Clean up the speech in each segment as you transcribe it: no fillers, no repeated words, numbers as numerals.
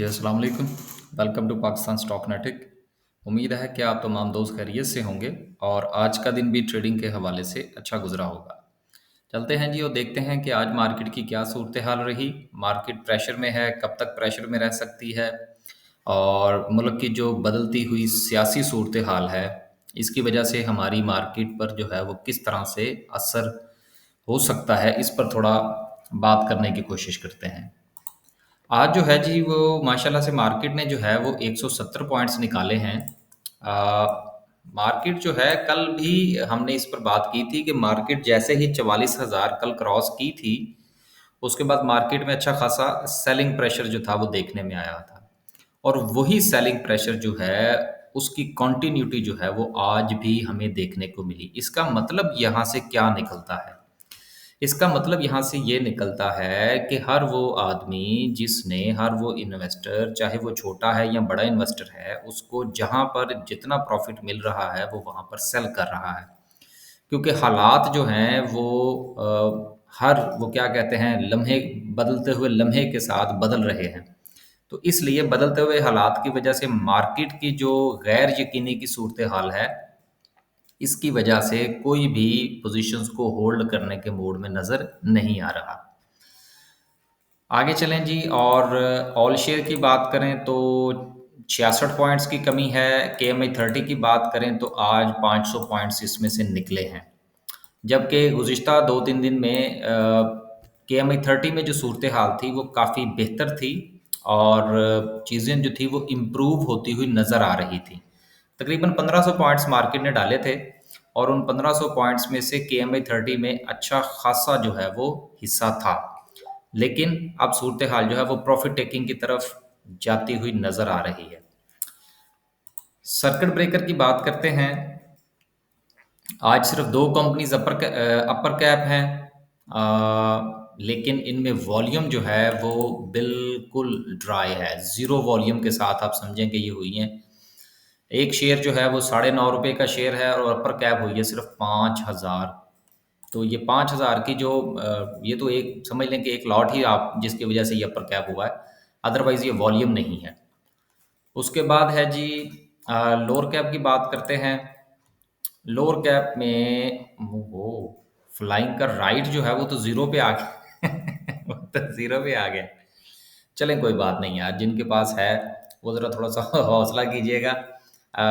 जी, अस्सलाम वालेकुम। Welcome to Pakistan stock नेटिक। उम्मीद है कि आप तमाम दोस्त खैरियत से होंगे और आज का दिन भी ट्रेडिंग के हवाले से अच्छा गुजरा होगा। चलते हैं जी और देखते हैं कि आज मार्केट की क्या सूरत हाल रही। मार्केट प्रेशर में है, कब तक प्रेशर में रह सकती है और मुल्क की जो बदलती हुई सियासी सूरत हाल है, इसकी वजह से हमारी मार्केट पर जो है वो किस तरह से असर हो सकता है, इस पर थोड़ा बात करने की कोशिश करते हैं। आज जो है जी वो माशाल्लाह से मार्केट ने जो है वो 170 पॉइंट्स निकाले हैं। मार्केट जो है कल भी हमने इस पर बात की थी कि मार्केट जैसे ही 44,000 कल क्रॉस की थी, उसके बाद मार्केट में अच्छा खासा सेलिंग प्रेशर जो था वो देखने में आया था। और वही सेलिंग प्रेशर जो है उसकी कंटिन्यूटी जो है वो आज भी हमें देखने को मिली। इसका मतलब यहाँ से क्या निकलता है? इसका मतलब यहाँ से ये निकलता है कि हर वो आदमी जिसने हर वो इन्वेस्टर चाहे वो छोटा है या बड़ा इन्वेस्टर है, उसको जहाँ पर जितना प्रॉफिट मिल रहा है वो वहाँ पर सेल कर रहा है। क्योंकि हालात जो हैं वो हर वो क्या कहते हैं लम्हे बदलते हुए लम्हे के साथ बदल रहे हैं। तो इसलिए बदलते हुए हालात की वजह से मार्केट की जो गैर यकीनी की सूरत हाल है, इसकी वजह से कोई भी पोजीशंस को होल्ड करने के मूड में नज़र नहीं आ रहा। आगे चलें जी और ऑल शेयर की बात करें तो 66 पॉइंट्स की कमी है। KMI 30 की बात करें तो आज 500 पॉइंट्स इसमें से निकले हैं। जबकि गुज़िश्ता 2-3 दिन में KMI 30 में जो सूरत हाल थी वो काफ़ी बेहतर थी और चीज़ें जो थी वो इम्प्रूव होती हुई नज़र आ रही थी। तकरीबन 1500 पॉइंट्स मार्केट ने डाले थे और उन 1500 पॉइंट्स में से KMI 30 में अच्छा खासा जो है वो हिस्सा था। लेकिन अब सूरत हाल जो है वो प्रॉफिट टेकिंग की तरफ जाती हुई नज़र आ रही है। सर्किट ब्रेकर की बात करते हैं। आज सिर्फ दो कंपनीज अपर कैप हैं, लेकिन इनमें वॉल्यूम जो है वो बिल्कुल ड्राई है, ज़ीरो वॉल्यूम के साथ आप समझें कि ये हुई हैं। एक शेयर जो है वो ₹9.5 का शेयर है और अपर कैप हुई है सिर्फ 5,000। तो ये 5,000 की जो ये तो एक समझ लें कि एक लॉट ही आप जिसकी वजह से ये अपर कैप हुआ है, अदरवाइज ये वॉल्यूम नहीं है। उसके बाद है जी लोअर कैप की बात करते हैं। लोअर कैप में वो फ्लाइंग का राइट जो है वो तो जीरो पे आ गया वो तो जीरो पे आ गया। चलें कोई बात नहीं यार, जिनके पास है वो ज़रा थोड़ा सा हौसला कीजिएगा। अ,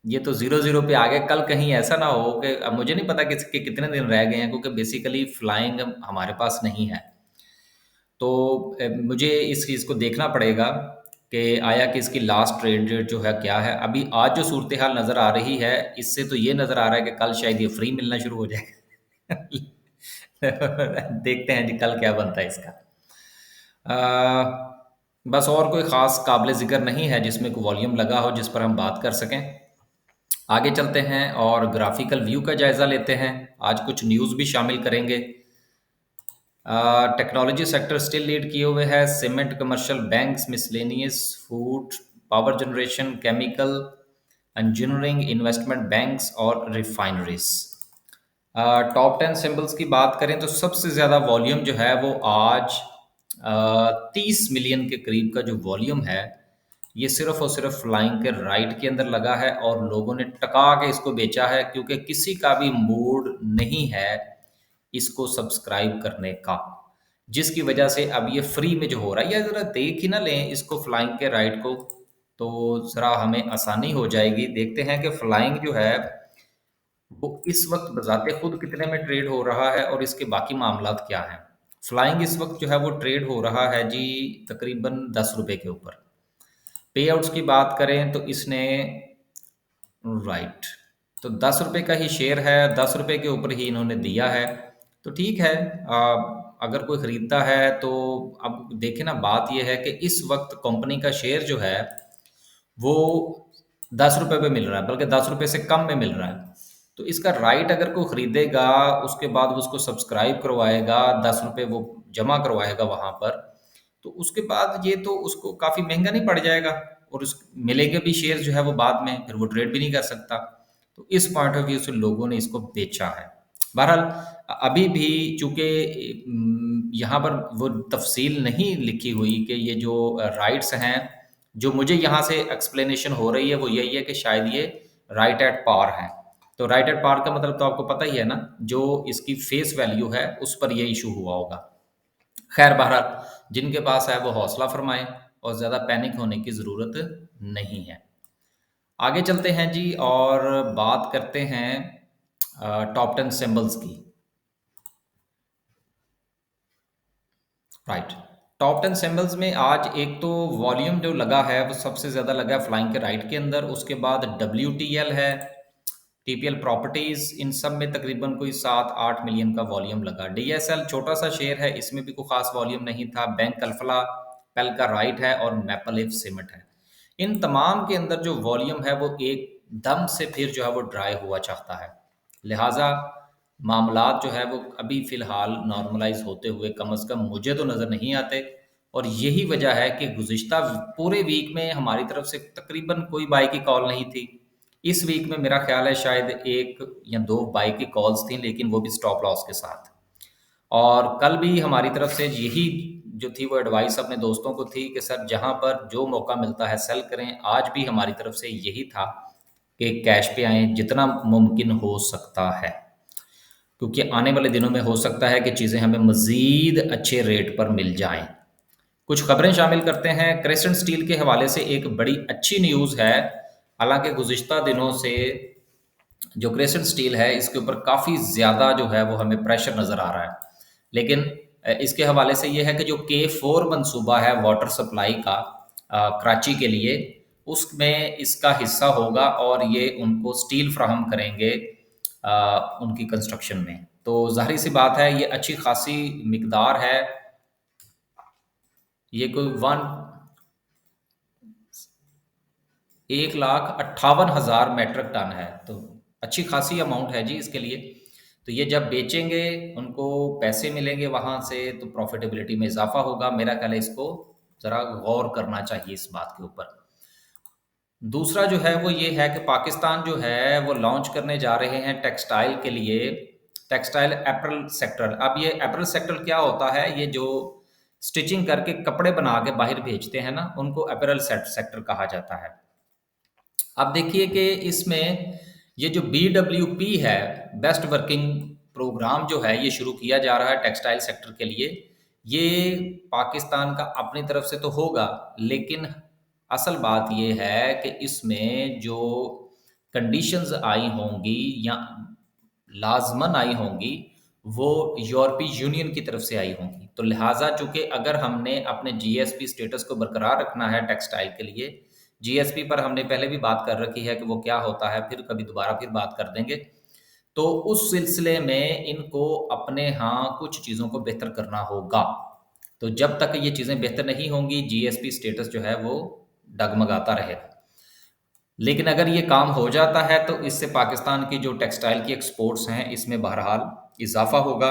ये तो ज़ीरो ज़ीरो पे आ गया, कल कहीं ऐसा ना हो कि अब मुझे नहीं पता कि इसके कितने दिन रह गए हैं, क्योंकि बेसिकली फ्लाइंग हमारे पास नहीं है। तो मुझे इस चीज़ को देखना पड़ेगा कि आया कि इसकी लास्ट ट्रेड रेट जो है क्या है। अभी आज जो सूरत हाल नज़र आ रही है, इससे तो ये नज़र आ रहा है कि कल शायद ये फ्री मिलना शुरू हो जाएगा। देखते हैं जी कल क्या बनता है इसका। बस और कोई ख़ास काबिल ज़िक्र नहीं है जिसमें कोई वॉल्यूम लगा हो जिस पर हम बात कर सकें। आगे चलते हैं और ग्राफिकल व्यू का जायज़ा लेते हैं। आज कुछ न्यूज़ भी शामिल करेंगे। टेक्नोलॉजी सेक्टर स्टिल लीड किए हुए है। Cement, commercial banks, miscellaneous, food, power generation, chemical, engineering, investment banks और रिफाइनरीज। टॉप 10 सिंबल्स की बात करें तो सबसे ज़्यादा वॉल्यूम जो है वो आज 30 मिलियन के करीब का जो वॉल्यूम है, ये सिर्फ और सिर्फ फ्लाइंग के राइट के अंदर लगा है और लोगों ने टका के इसको बेचा है, क्योंकि किसी का भी मूड नहीं है इसको सब्सक्राइब करने का, जिसकी वजह से अब ये फ्री में जो हो रहा है, या ज़रा देख ही ना लें इसको फ्लाइंग के राइट को, तो ज़रा हमें आसानी हो जाएगी। देखते हैं कि फ्लाइंग जो है वो इस वक्त बजाते खुद कितने में ट्रेड हो रहा है और इसके बाकी मामलात क्या हैं। फ्लाइंग इस वक्त जो है वो ट्रेड हो रहा है जी तकरीबन ₹10 के ऊपर। पे आउट्स की बात करें तो इसने राइट, तो ₹10 का ही शेयर है, ₹10 के ऊपर ही इन्होंने दिया है। तो ठीक है, अगर कोई ख़रीदता है तो अब देखें ना, बात ये है कि इस वक्त कंपनी का शेयर जो है वो ₹10 पे मिल रहा है, बल्कि ₹10 से कम में मिल रहा है। तो इसका राइट अगर कोई ख़रीदेगा, उसके बाद वो उसको सब्सक्राइब करवाएगा, ₹10 वो जमा करवाएगा वहाँ पर, तो उसके बाद ये तो उसको काफ़ी महँगा नहीं पड़ जाएगा और उस मिलेंगे भी शेयर जो है वो बाद में, फिर वो ट्रेड भी नहीं कर सकता। तो इस पॉइंट ऑफ व्यू से लोगों ने इसको बेचा है। बहरहाल अभी भी चूँकि यहाँ पर वो तफसील नहीं लिखी हुई कि ये जो राइट्स हैं, जो मुझे यहाँ से एक्सप्लेनेशन हो रही है वो यही है कि शायद ये राइट एट पार हैं। तो राइट एट पार का मतलब तो आपको पता ही है ना, जो इसकी फेस वैल्यू है उस पर ये इशू हुआ होगा। खैर बहरहाल जिनके पास है वो हौसला फरमाएं और ज़्यादा पैनिक होने की ज़रूरत नहीं है। आगे चलते हैं जी और बात करते हैं टॉप 10 सिंबल्स की। राइट। टॉप 10 सिंबल्स में आज एक तो वॉल्यूम जो लगा है वो सबसे ज़्यादा लगा है फ्लाइंग के राइट के अंदर, उसके बाद WTL है, TPL प्रॉपर्टीज, इन सब में तकरीबन कोई 7-8 मिलियन का वॉल्यूम लगा। DSL छोटा सा शेयर है, इसमें भी कोई खास वॉल्यूम नहीं था। बैंक अल्फला, पेल का राइट है और मैपल लिफ सिमट है। इन तमाम के अंदर जो वॉल्यूम है वो एकदम से फिर जो है वो ड्राई हुआ चाहता है, लिहाजा मामलात जो है वो अभी फ़िलहाल नॉर्मलाइज़ होते हुए कम अज़ कम मुझे तो नज़र नहीं आते। और यही वजह है कि गुज़िश्ता पूरे वीक में हमारी तरफ से तकरीबन कोई बाय की कॉल नहीं थी। इस वीक में मेरा ख़्याल है शायद 1 या 2 बाय की कॉल्स थी, लेकिन वो भी स्टॉप लॉस के साथ। और कल भी हमारी तरफ से यही जो थी वो एडवाइस अपने दोस्तों को थी कि सर जहाँ पर जो मौका मिलता है सेल करें। आज भी हमारी तरफ से यही था कि कैश पे आएँ जितना मुमकिन हो सकता है, क्योंकि आने वाले दिनों में हो सकता है कि चीज़ें हमें मज़ीद अच्छे रेट पर मिल जाएँ। कुछ खबरें शामिल करते हैं। क्रेसेंट स्टील के हवाले से एक बड़ी अच्छी न्यूज़ है। हालाँकि गुज़िश्ता दिनों से जो क्रेसेंट स्टील है इसके ऊपर काफ़ी ज़्यादा जो है वो हमें प्रेशर नज़र आ रहा है। लेकिन इसके हवाले से ये है कि जो K4 मंसूबा है वाटर सप्लाई का कराची के लिए, उसमें इसका हिस्सा होगा और ये उनको स्टील फ्राहम करेंगे उनकी कंस्ट्रक्शन में। तो ज़ाहिर सी बात है ये अच्छी खासी मिकदार है। ये कोई 1,58,000 मेट्रिक टन है, तो अच्छी खासी अमाउंट है जी इसके लिए। तो ये जब बेचेंगे उनको पैसे मिलेंगे वहाँ से, तो प्रॉफिटेबिलिटी में इजाफा होगा। मेरा ख्याल है इसको ज़रा गौर करना चाहिए इस बात के ऊपर। दूसरा जो है वो ये है कि पाकिस्तान जो है वो लॉन्च करने जा रहे हैं टेक्सटाइल के लिए, टेक्सटाइल एपरल सेक्टर। अब ये एपरल सेक्टर क्या होता है, ये जो स्टिचिंग करके कपड़े बना के बाहर भेजते हैं ना, उनको एपरल सेक्टर कहा जाता है। अब देखिए कि इसमें ये जो BWP है, बेस्ट वर्किंग प्रोग्राम जो है ये शुरू किया जा रहा है टेक्सटाइल सेक्टर के लिए। ये पाकिस्तान का अपनी तरफ से तो होगा, लेकिन असल बात ये है कि इसमें जो कंडीशंस आई होंगी या लाजमन आई होंगी वो यूरोपीय यूनियन की तरफ से आई होंगी। तो लिहाजा चूंकि अगर हमने अपने GSP स्टेटस को बरकरार रखना है टेक्सटाइल के लिए, GSP पर हमने पहले भी बात कर रखी है कि वो क्या होता है, फिर कभी दोबारा फिर बात कर देंगे। तो उस सिलसिले में इनको अपने यहाँ कुछ चीज़ों को बेहतर करना होगा। तो जब तक ये चीज़ें बेहतर नहीं होंगी GSP स्टेटस जो है वो डगमगाता रहेगा। लेकिन अगर ये काम हो जाता है तो इससे पाकिस्तान की जो टेक्सटाइल की एक्सपोर्ट्स हैं इसमें बहरहाल इजाफा होगा।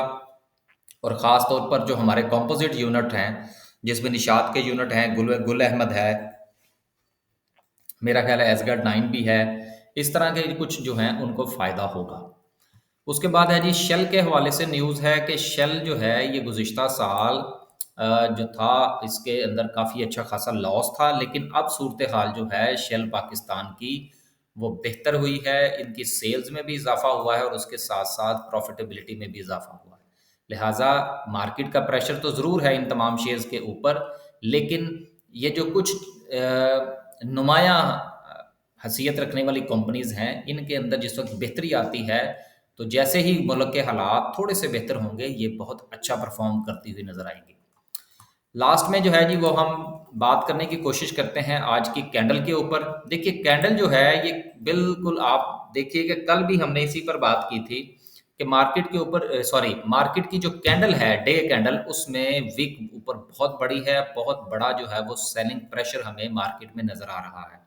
और ख़ास तौर पर जो हमारे कंपोजिट यूनिट हैं, जिसमें निशात के यूनिट हैं, गुल अहमद है, मेरा ख्याल है एसगर्ड 9 भी है, इस तरह के कुछ जो हैं उनको फ़ायदा होगा। उसके बाद है जी शेल के हवाले से न्यूज़ है कि शेल जो है ये गुज़िश्ता साल जो था इसके अंदर काफ़ी अच्छा खासा लॉस था, लेकिन अब सूरत हाल जो है शेल पाकिस्तान की वो बेहतर हुई है। इनकी सेल्स में भी इजाफा हुआ है और उसके साथ साथ प्रॉफिटेबिलिटी में भी इजाफा हुआ है। लिहाजा मार्केट का प्रेशर तो ज़रूर है इन तमाम शेयर्स के ऊपर, लेकिन ये जो कुछ नुमाया हैसियत रखने वाली कंपनीज़ हैं इनके अंदर जिस वक्त बेहतरी आती है, तो जैसे ही मुल्क के हालात थोड़े से बेहतर होंगे ये बहुत अच्छा परफॉर्म करती हुई नज़र आएंगी। लास्ट में जो है जी वो हम बात करने की कोशिश करते हैं आज की कैंडल के ऊपर। देखिए कैंडल जो है ये बिल्कुल, आप देखिए कि कल भी हमने इसी पर बात की थी कि मार्केट के ऊपर मार्केट की जो कैंडल है डे कैंडल, उसमें विक ऊपर बहुत बड़ी है, बहुत बड़ा जो है वो सेलिंग प्रेशर हमें मार्केट में नज़र आ रहा है।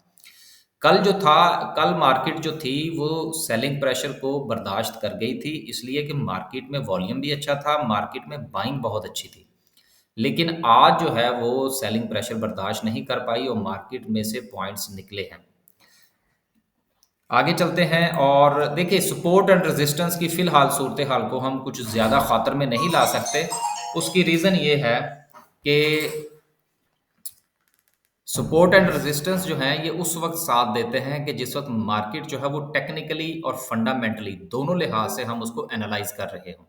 कल जो था, कल मार्केट जो थी वो सेलिंग प्रेशर को बर्दाश्त कर गई थी, इसलिए कि मार्केट में वॉल्यूम भी अच्छा था, मार्केट में बाइंग बहुत अच्छी थी। लेकिन आज जो है वो सेलिंग प्रेशर बर्दाश्त नहीं कर पाई और मार्केट में से पॉइंट्स निकले हैं। आगे चलते हैं और देखिए सपोर्ट एंड रेजिस्टेंस की फ़िलहाल सूरत हाल को हम कुछ ज़्यादा ख़ातर में नहीं ला सकते, उसकी रीज़न ये है कि सपोर्ट एंड रेजिस्टेंस जो हैं ये उस वक्त साथ देते हैं कि जिस वक्त मार्केट जो है वो टेक्निकली और फंडामेंटली दोनों लिहाज से हम उसको एनालाइज कर रहे हों।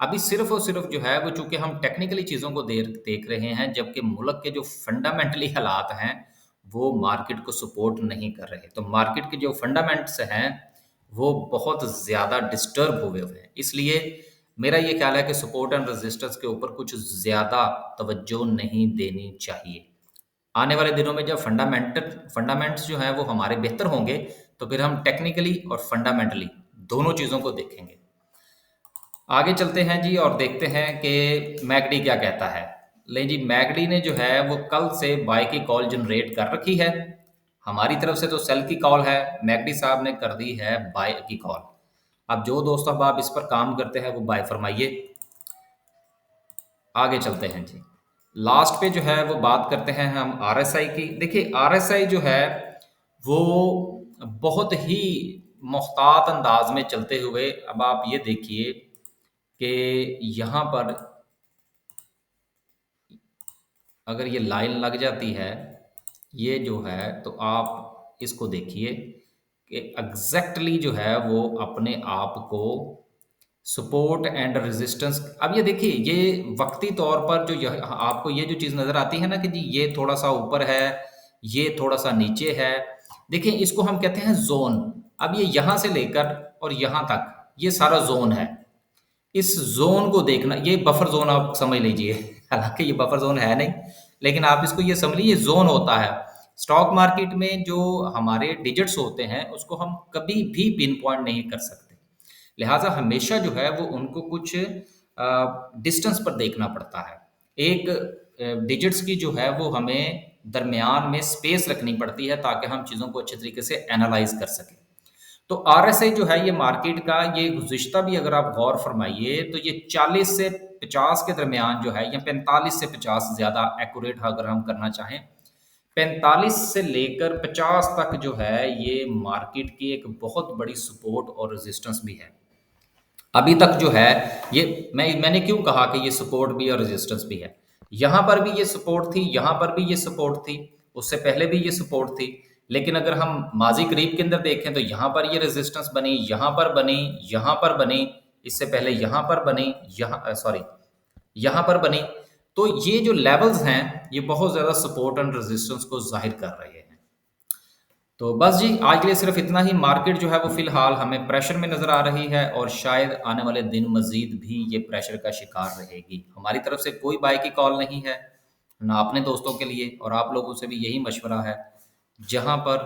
अभी सिर्फ और सिर्फ जो है वो चूंकि हम टेक्निकली चीज़ों को देख रहे हैं, जबकि मुल्क के जो फंडामेंटली हालात हैं वो मार्केट को सपोर्ट नहीं कर रहे, तो मार्केट के जो फंडामेंट्स हैं वो बहुत ज़्यादा डिस्टर्ब हुए हुए हैं। इसलिए मेरा ये ख्याल है कि सपोर्ट एंड रेजिस्टेंस के ऊपर कुछ ज़्यादा तवज्जो नहीं देनी चाहिए। आने वाले दिनों में जब फंडामेंट्स जो हैं वो हमारे बेहतर होंगे, तो फिर हम टेक्निकली और फंडामेंटली दोनों चीज़ों को देखेंगे। आगे चलते हैं जी और देखते हैं कि मैकडी क्या कहता है। ले जी, मैकडी ने जो है वो कल से बाय की कॉल जनरेट कर रखी है। हमारी तरफ से तो सेल की कॉल है, मैकडी साहब ने कर दी है बाय की कॉल। अब जो दोस्तों अब आप इस पर काम करते हैं वो बाय फरमाइए। आगे चलते हैं जी। लास्ट पे जो है वो बात करते हैं हम आरएसआई की। देखिए आरएसआई जो है वो बहुत ही मुख्तात अंदाज में चलते हुए, अब आप ये देखिए कि यहाँ पर अगर ये लाइन लग जाती है, ये जो है तो आप इसको देखिए कि एग्जैक्टली जो है वो अपने आप को सपोर्ट एंड रेजिस्टेंस। अब ये देखिए ये वक्ती तौर पर जो यह आपको ये जो चीज़ नज़र आती है ना कि जी ये थोड़ा सा ऊपर है, ये थोड़ा सा नीचे है, देखिए इसको हम कहते हैं जोन। अब ये यहाँ से लेकर और यहाँ तक ये सारा जोन है। इस जोन को देखना, ये बफर जोन आप समझ लीजिए हालांकि ये बफर जोन है नहीं, लेकिन आप इसको ये समझ लीजिए जोन होता है। स्टॉक मार्केट में जो हमारे डिजिट्स होते हैं उसको हम कभी भी पिन पॉइंट नहीं कर सकते, लिहाजा हमेशा जो है वो उनको कुछ डिस्टेंस पर देखना पड़ता है। एक डिजिट्स की जो है वो हमें दरमियान में स्पेस रखनी पड़ती है ताकि हम चीज़ों को अच्छे तरीके से एनालाइज कर सकें। तो आरएसआई जो है ये मार्केट का ये गुज़िश्ता भी अगर आप गौर फरमाइए तो ये 40 से 50 के दरमियान जो है, या 45 से 50 ज़्यादा एक्यूरेट अगर हम करना चाहें, 45 से लेकर 50 तक जो है ये मार्केट की एक बहुत बड़ी सपोर्ट और रेजिस्टेंस भी है। अभी तक जो है ये मैंने क्यों कहा कि ये सपोर्ट भी और रेजिस्टेंस भी है। यहाँ पर भी ये सपोर्ट थी, यहाँ पर भी ये सपोर्ट थी, उससे पहले भी ये सपोर्ट थी। लेकिन अगर हम माजी करीब के अंदर देखें तो यहाँ पर ये रेजिस्टेंस बनी, यहाँ पर बनी, यहाँ पर बनी, इससे पहले यहाँ पर बनी, यहाँ सॉरी यहाँ पर बनी। तो ये जो लेवल्स हैं ये बहुत ज़्यादा सपोर्ट एंड रेजिस्टेंस को जाहिर कर रहे हैं। तो बस जी आज के लिए सिर्फ इतना ही। मार्केट जो है वो फिलहाल हमें प्रेशर में नज़र आ रही है और शायद आने वाले दिन मजीद भी ये प्रेशर का शिकार रहेगी। हमारी तरफ से कोई बाय की कॉल नहीं है, ना अपने दोस्तों के लिए, और आप लोगों से भी यही मशवरा है, जहाँ पर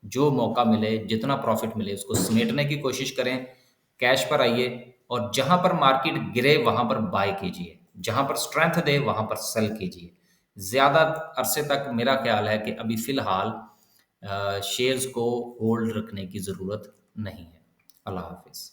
जो मौका मिले जितना प्रॉफिट मिले उसको समेटने की कोशिश करें, कैश पर आइए, और जहाँ पर मार्केट गिरे वहाँ पर बाय कीजिए, जहाँ पर स्ट्रेंथ दे वहाँ पर सेल कीजिए। ज़्यादा अरसे तक मेरा ख्याल है कि अभी फ़िलहाल शेयर्स को होल्ड रखने की ज़रूरत नहीं है। अल्लाह हाफ़िज़।